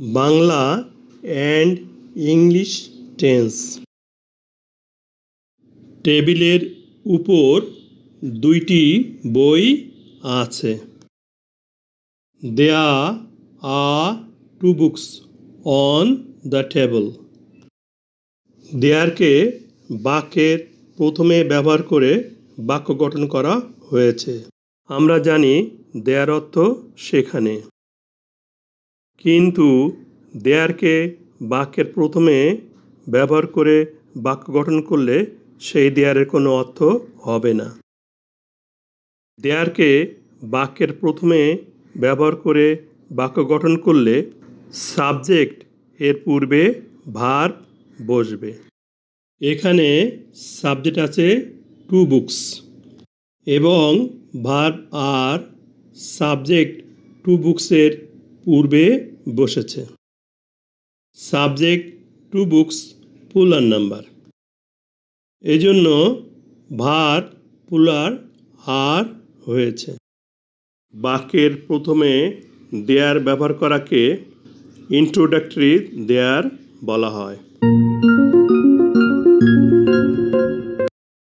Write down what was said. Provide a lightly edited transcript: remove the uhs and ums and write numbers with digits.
Bangla and English tense. টেবিলের উপর দুইটি বই আছে। There are two books on the table. দেয়ারকে বাক্যের প্রথমে ব্যবহার করে বাক্য গঠন করা হয়েছে। আমরা জানি দেয়ার অর্থ সেখানে, কিন্তু দেয়ারকে বাক্যের প্রথমে ব্যবহার করে বাক্য গঠন করলে সেই দেয়ারের কোনো অর্থ হবে না। দেয়ারকে বাক্যের প্রথমে ব্যবহার করে বাক্য গঠন করলে সাবজেক্ট এর পূর্বে ভার্ব বসবে। এখানে সাবজেক্ট আছে টু বুকস এবং ভার্ব আর সাবজেক্ট টু বুকসের পূর্বে বসেছে। Subject to books plural number, এজন্য ভার্ব প্লুরাল আর হয়েছে। বাক্যের প্রথমে দেয়ার ব্যবহার করাকে ইন্ট্রোডাক্টরি দেয়ার বলা হয়।